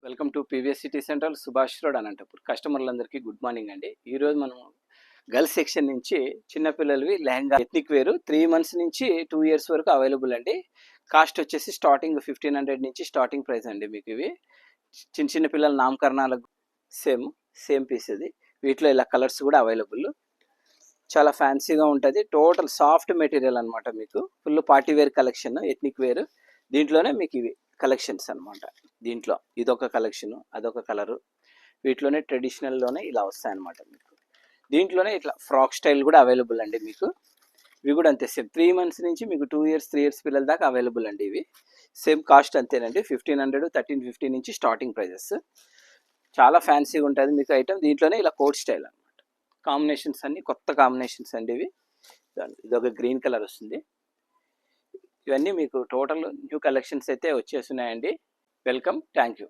Welcome to PVS city central Subhash road Anantapur. కస్టమర్లందరికీ good morning అండి. ఈరోజు మనం గర్ల్స్ సెక్షన్ నుంచి చిన్నపిల్లలవి లెహంగా ఎథ్నిక్ వేరు 3 months నుంచి 2 years వరకు అవైలబుల్ అండి. కాస్ట్ వచ్చేసి స్టార్టింగ్ 1500 నుంచి స్టార్టింగ్ ప్రైస్ అండి. మీకు ఇవి చిన్న చిన్న పిల్లల నామకరణాలకు సేమ్ పీస్ ఇది. వీటిలో ఇలా కలర్స్ కూడా అవైలబుల్. చాలా ఫ్యాన్సీగా ఉంటుంది. టోటల్ సాఫ్ట్ మెటీరియల్ అనమాట. మీకు full party wear collection ethnic wear. దీంట్లోనే మీకు ఇవి కలెక్షన్స్ అనమాట. దీంట్లో ఇదొక కలెక్షను, అదొక కలరు. వీటిలోనే ట్రెడిషనల్లోనే ఇలా వస్తాయన్నమాట. మీకు దీంట్లోనే ఇట్లా ఫ్రాక్ స్టైల్ కూడా అవైలబుల్ అండి. మీకు ఇవి కూడా అంతే సేమ్ 3 months నుంచి మీకు 2 years 3 years పిల్లల దాకా అవైలబుల్ అండి. ఇవి సేమ్ కాస్ట్ అంతేనండి. 1500 1350 నుంచి స్టార్టింగ్ ప్రైజెస్. చాలా ఫ్యాన్సీగా ఉంటుంది మీకు ఐటమ్. దీంట్లోనే ఇలా కోట్ స్టైల్ అనమాట. కాంబినేషన్స్ అన్ని కొత్త కాంబినేషన్స్ అండి ఇవి. ఇదొక గ్రీన్ కలర్ వస్తుంది. ఇవన్నీ మీకు టోటల్ న్యూ కలెక్షన్స్ అయితే వచ్చేస్తున్నాయండి. Welcome, thank you.